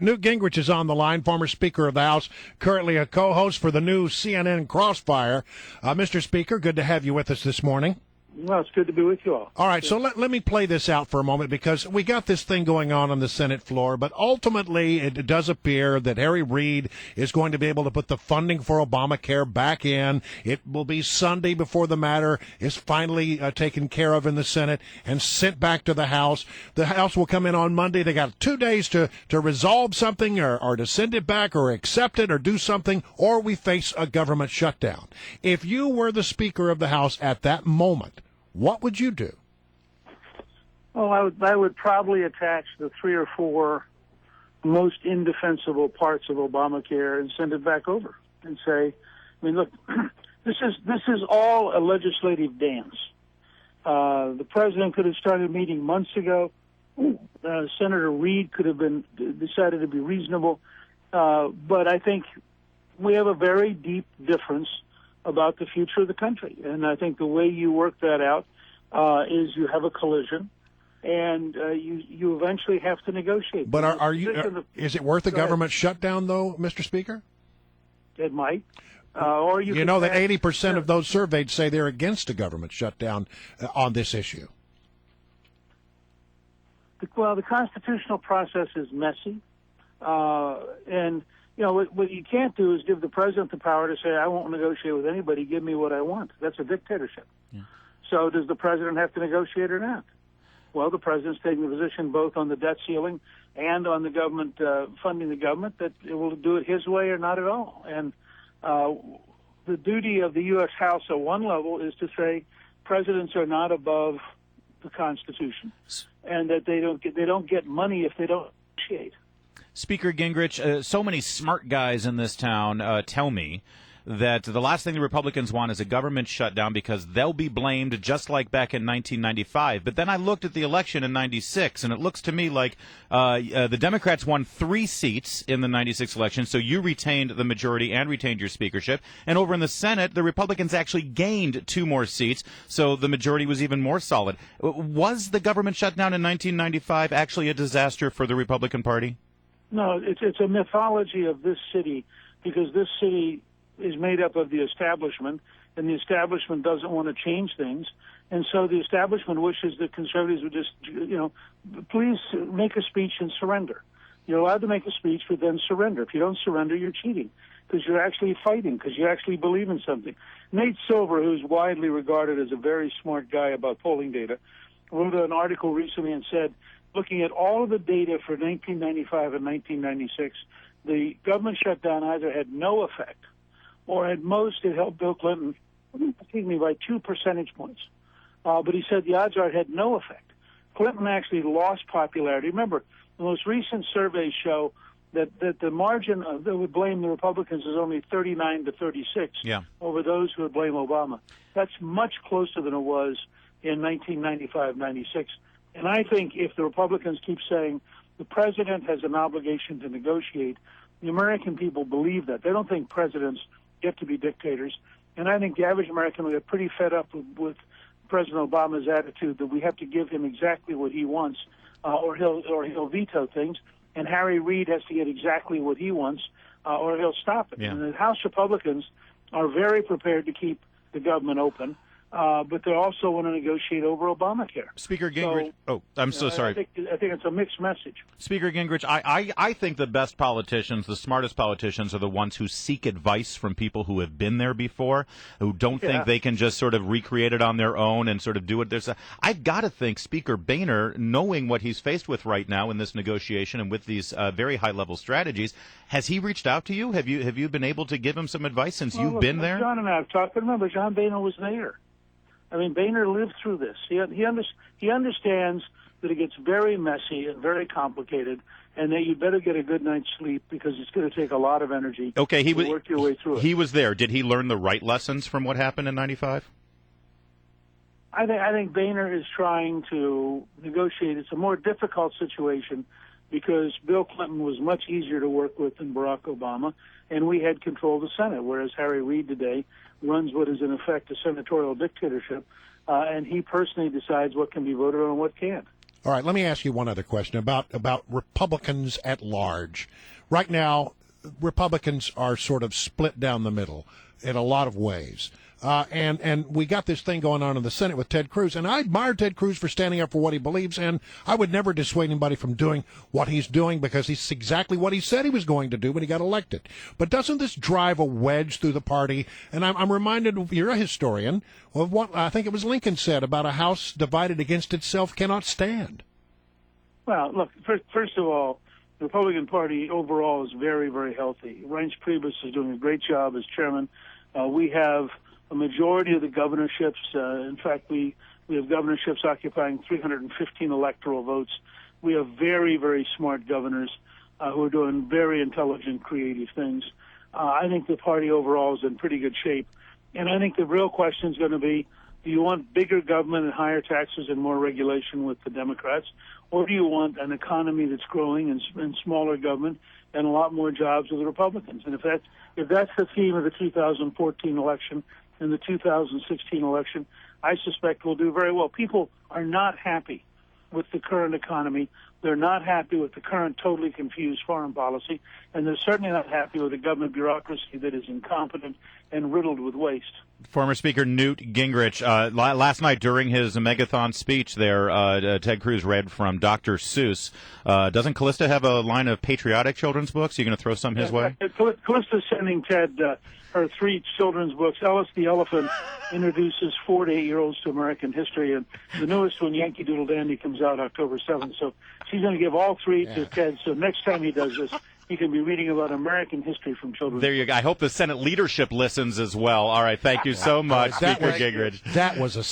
Newt Gingrich is on the line, former Speaker of the House, currently a co-host for the new CNN Crossfire. Mr. Speaker, good to have you with us this morning. Well, it's good to be with you all. All right, so let me play this out for a moment because we got this thing going on the Senate floor, but ultimately it does appear that Harry Reid is going to be able to put the funding for Obamacare back in. It will be Sunday before the matter is finally taken care of in the Senate and sent back to the House. The House will come in on Monday. They got 2 days to resolve something or to send it back or accept it or do something, or we face a government shutdown. If you were the Speaker of the House at that moment, what would you do? Oh, I would probably attach the 3 or 4 most indefensible parts of Obamacare and send it back over and say, I mean, look, this is all a legislative dance. The president could have started meeting months ago. Senator Reid could have been decided to be reasonable. But I think we have a very deep difference about the future of the country. And I think the way you work that out is you have a collision, and you eventually have to negotiate. But is it worth a government shutdown, though, Mr. Speaker? It might. Or you know that 80% of those surveyed say they're against a government shutdown on this issue. Well, the constitutional process is messy, and you know, what you can't do is give the president the power to say, I won't negotiate with anybody, give me what I want. That's a dictatorship. Yeah. So does the president have to negotiate or not? Well, the president's taking the position both on the debt ceiling and on the government, funding the government, that it will do it his way or not at all. And the duty of the U.S. House at one level is to say presidents are not above the Constitution and that they don't get money if they don't negotiate. Speaker Gingrich, so many smart guys in this town tell me that the last thing the Republicans want is a government shutdown because they'll be blamed just like back in 1995. But then I looked at the election in 96, and it looks to me like the Democrats won 3 seats in the 96 election, so you retained the majority and retained your speakership. And over in the Senate, the Republicans actually gained 2 more seats, so the majority was even more solid. Was the government shutdown in 1995 actually a disaster for the Republican Party? No, it's a mythology of this city because this city is made up of the establishment, and the establishment doesn't want to change things. And so the establishment wishes that conservatives would just, please make a speech and surrender. You're allowed to make a speech, but then surrender. If you don't surrender, you're cheating because you're actually fighting, because you actually believe in something. Nate Silver, who's widely regarded as a very smart guy about polling data, wrote an article recently and said, looking at all of the data for 1995 and 1996, the government shutdown either had no effect or at most it helped Bill Clinton, by 2 percentage points. But he said the odds are it had no effect. Clinton actually lost popularity. Remember, the most recent surveys show that the margin that would blame the Republicans is only 39 to 36 over those who would blame Obama. That's much closer than it was in 1995, 96. And I think if the Republicans keep saying the president has an obligation to negotiate, the American people believe that. They don't think presidents get to be dictators. And I think the average American will get pretty fed up with President Obama's attitude that we have to give him exactly what he wants, or he'll veto things. And Harry Reid has to get exactly what he wants, or he'll stop it. Yeah. And the House Republicans are very prepared to keep the government open. But they also want to negotiate over Obamacare. Speaker Gingrich, I'm so sorry. I think it's a mixed message. Speaker Gingrich, I think the best politicians, the smartest politicians, are the ones who seek advice from people who have been there before, who don't think they can just sort of recreate it on their own and sort of do it. I've got to think Speaker Boehner, knowing what he's faced with right now in this negotiation and with these very high-level strategies, has he reached out to you? Have you been able to give him some advice since you've been there? John and I have talked. Remember, John Boehner was there. I mean, Boehner lived through this. He understands that it gets very messy and very complicated, and that you better get a good night's sleep because it's going to take a lot of energy to work your way through it. He was there. Did he learn the right lessons from what happened in 95? I think Boehner is trying to negotiate. It's a more difficult situation because Bill Clinton was much easier to work with than Barack Obama, and we had control of the Senate, whereas Harry Reid today runs what is in effect a senatorial dictatorship, and he personally decides what can be voted on and what can't. All right, let me ask you one other question about Republicans at large. Right now, Republicans are sort of split down the middle in a lot of ways. And we got this thing going on in the Senate with Ted Cruz, and I admire Ted Cruz for standing up for what he believes, and I would never dissuade anybody from doing what he's doing because he's exactly what he said he was going to do when he got elected. But doesn't this drive a wedge through the party? And I'm reminded, you're a historian, of what I think it was Lincoln said about a house divided against itself cannot stand. Well, look, first of all, the Republican Party overall is very, very healthy. Reince Priebus is doing a great job as chairman. We have a majority of the governorships. In fact, we have governorships occupying 315 electoral votes. We have very, very smart governors who are doing very intelligent, creative things. I think the party overall is in pretty good shape. And I think the real question is going to be, do you want bigger government and higher taxes and more regulation with the Democrats? Or do you want an economy that's growing and smaller government and a lot more jobs with the Republicans? And if that's the theme of the 2014 election and the 2016 election, I suspect we'll do very well. People are not happy with the current economy. They're not happy with the current totally confused foreign policy, and they're certainly not happy with a government bureaucracy that is incompetent and riddled with waste. Former Speaker Newt Gingrich, last night during his megathon speech there, Ted Cruz read from Dr. Seuss. Doesn't Callista have a line of patriotic children's books? Are you going to throw some his way? Callista's sending Ted her 3 children's books. Ellis the Elephant introduces 4 to 8-year-olds to American history, and the newest one, Yankee Doodle Dandy, comes out October 7th. So she's going to give all 3 to Ted, so next time he does this, he can be reading about American history from children. There you go. I hope the Senate leadership listens as well. All right, thank you so much, Speaker Gingrich. That was a